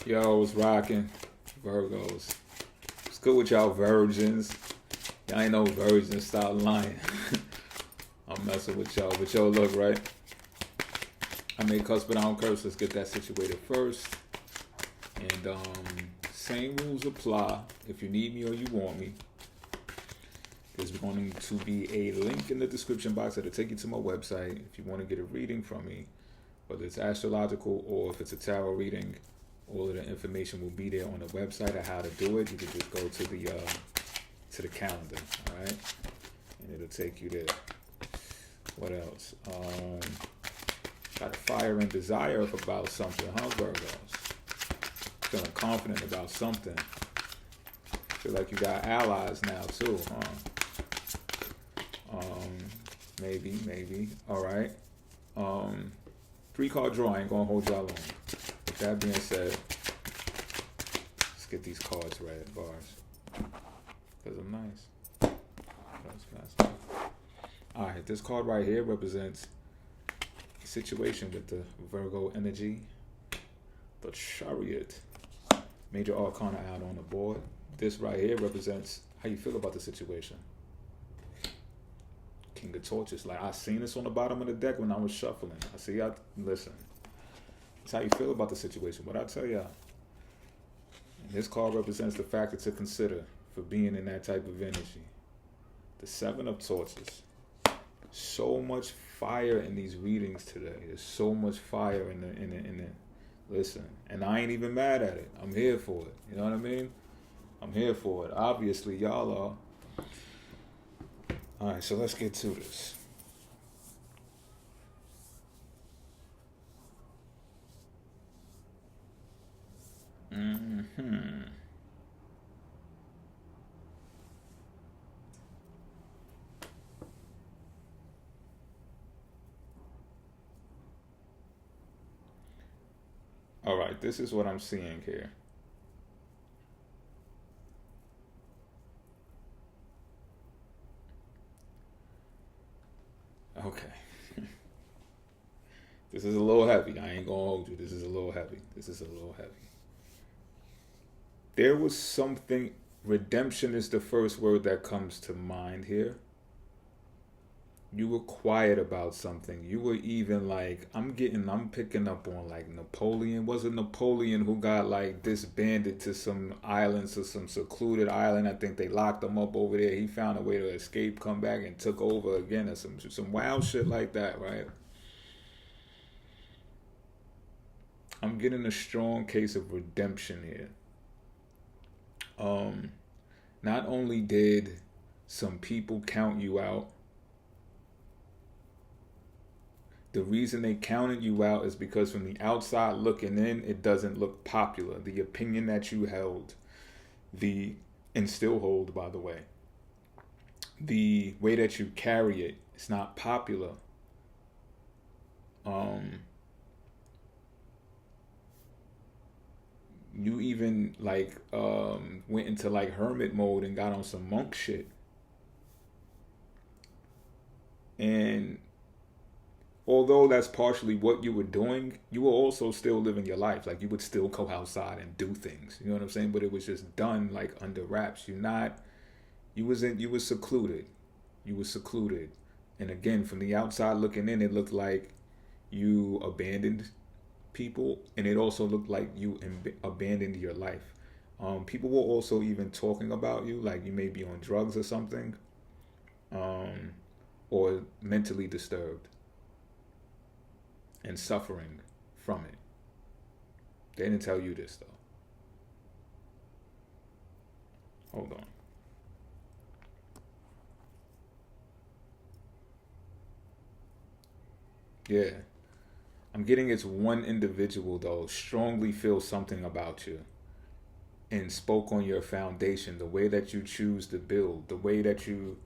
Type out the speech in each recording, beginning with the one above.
Yo, what's rocking? Virgos. What's good with y'all virgins? Y'all ain't no virgins, stop lying. I'm messing with y'all. But yo, look, right? I made cuss, but I don't curse. Let's get that situated first. And same rules apply. If you need me or you want me, there's going to be a link in the description box that'll take you to my website. If you want to get a reading from me, whether it's astrological or if it's a tarot reading, all of the information will be there on the website of how to do it. You can just go to the calendar, all right? And it'll take you there. What else? Got a fire and desire about something, huh, Virgos? Feeling confident about something. Feel like you got allies now too, huh? Maybe. All right. 3-card draw. I ain't gonna hold y'all long. With that being said, let's get these cards read, bars. Because I'm nice. That's all right, this card right here represents a situation with the Virgo energy. The Chariot. Major Arcana out on the board. This right here represents how you feel about the situation. King of Torches. Like, I seen this on the bottom of the deck when I was shuffling. I see y'all. Listen. It's how you feel about the situation. What I tell y'all. And this card represents the factor to consider for being in that type of energy. The 7 of Torches. So much fire in these readings today. There's so much fire in the listen. And I ain't even mad at it. I'm here for it. You know what I mean? I'm here for it. Obviously, y'all are. All right, so let's get to this. All right, this is what I'm seeing here. Okay. This is a little heavy. I ain't gonna hold you. This is a little heavy. There was something, redemption is the first word that comes to mind here. You were quiet about something. You were even like, I'm picking up on like Napoleon. Was it Napoleon who got like disbanded to some islands or some secluded island? I think they locked him up over there. He found a way to escape, come back and took over again or some wild shit like that, right? I'm getting a strong case of redemption here. Not only did some people count you out, the reason they counted you out is because from the outside looking in, it doesn't look popular. The opinion that you held, and still hold, by the way, the way that you carry it, it's not popular. You even like went into like hermit mode and got on some monk shit. And although that's partially what you were doing, you were also still living your life. Like, you would still go outside and do things. You know what I'm saying? But it was just done like under wraps. You were secluded. And again, from the outside looking in, it looked like you abandoned people, and it also looked like you abandoned your life. People were also even talking about you, like you may be on drugs or something, or mentally disturbed and suffering from it. They didn't tell you this though. Hold on. Yeah. I'm getting it's one individual though strongly feels something about you and spoke on your foundation, the way that you choose to build, the way that you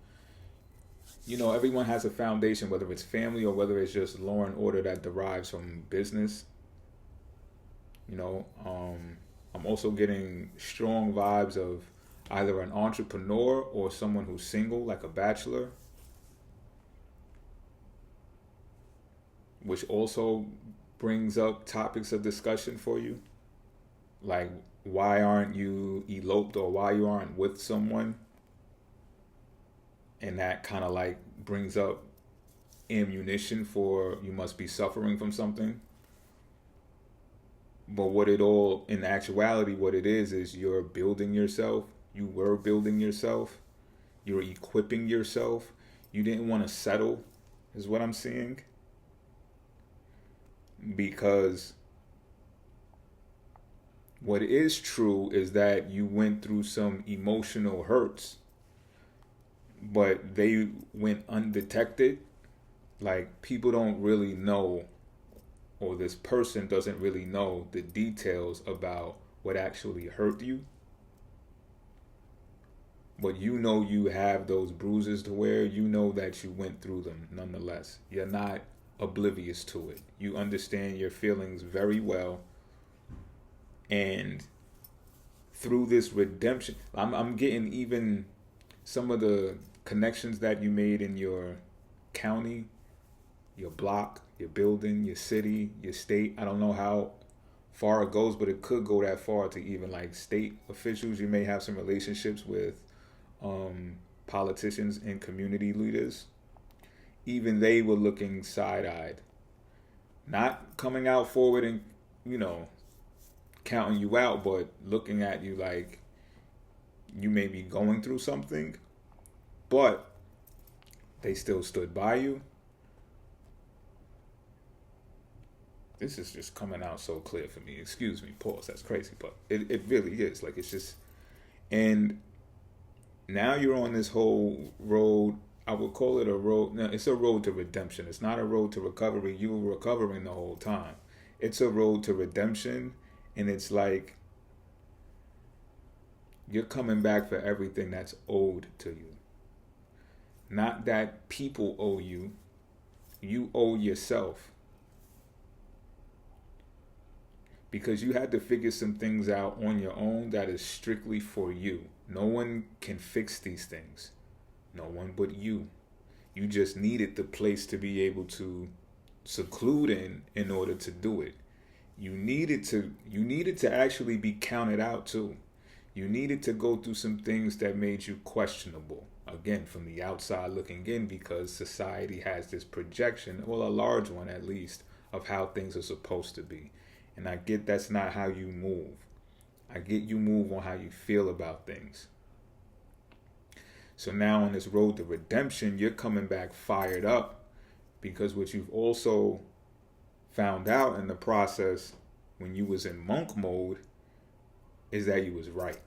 know, everyone has a foundation, whether it's family or whether it's just law and order that derives from business. You know, I'm also getting strong vibes of either an entrepreneur or someone who's single, like a bachelor, which also brings up topics of discussion for you. Like, why aren't you eloped, or why you aren't with someone? And that kind of like brings up ammunition for you must be suffering from something. But what it all, in actuality, what it is you're building yourself. You were building yourself. You're equipping yourself. You didn't want to settle, is what I'm seeing. Because what is true is that you went through some emotional hurts, but they went undetected. Like, people don't really know, or this person doesn't really know the details about what actually hurt you. But you know you have those bruises to wear. You know that you went through them nonetheless. You're not oblivious to it. You understand your feelings very well. And through this redemption, I'm getting even some of the connections that you made in your county, your block, your building, your city, your state. I don't know how far it goes, but it could go that far to even like state officials. You may have some relationships with politicians and community leaders. Even they were looking side-eyed, not coming out forward and, counting you out, but looking at you like you may be going through something, but they still stood by you. This is just coming out so clear for me. Excuse me, pause. That's crazy, but it really is. Like, it's just, and now you're on this whole road. I would call it a road. No, it's a road to redemption. It's not a road to recovery. You were recovering the whole time. It's a road to redemption, and it's like you're coming back for everything that's owed to you. Not that people owe you. You owe yourself. Because you had to figure some things out on your own that is strictly for you. No one can fix these things. No one but you. You just needed the place to be able to seclude in order to do it. You needed to actually be counted out too. You needed to go through some things that made you questionable. Again, from the outside looking in, because society has this projection, well, a large one at least, of how things are supposed to be. And I get that's not how you move. I get you move on how you feel about things. So now on this road to redemption, you're coming back fired up, because what you've also found out in the process when you was in monk mode is that you was right.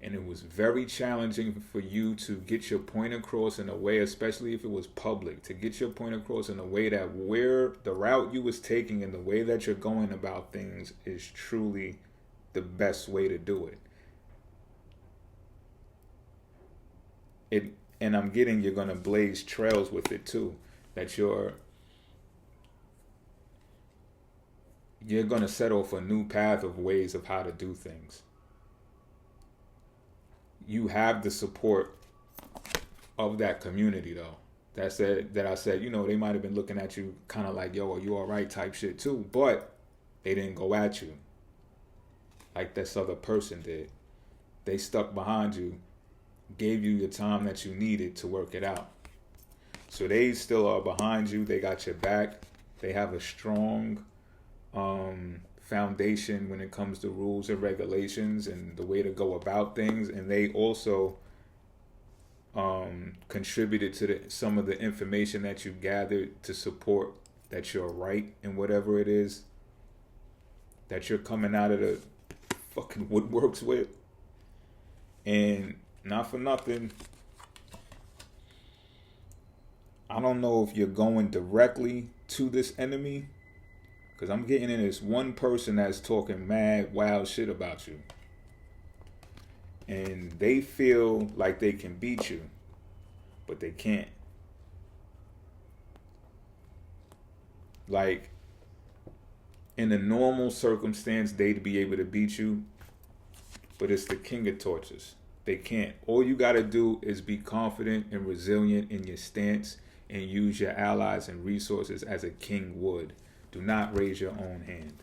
And it was very challenging for you to get your point across in a way, especially if it was public, to get your point across in a way that where the route you was taking and the way that you're going about things is truly the best way to do it. And I'm getting you're going to blaze trails with it too, that you're going to set off a new path of ways of how to do things. You have the support of that community though. That I said, they might have been looking at you kind of like, yo, are you all right type shit too, but they didn't go at you like this other person did. They stuck behind you, gave you the time that you needed to work it out. So they still are behind you. They got your back. They have a strong foundation when it comes to rules and regulations and the way to go about things. And they also contributed to some of the information that you gathered to support that you're right in whatever it is that you're coming out of the fucking woodworks with. And not for nothing, I don't know if you're going directly to this enemy, because I'm getting in this one person that's talking mad, wild shit about you. And they feel like they can beat you, but they can't. Like, in a normal circumstance, they'd be able to beat you, but it's the King of Torches. They can't. All you got to do is be confident and resilient in your stance and use your allies and resources as a king would. Do not raise your own hand.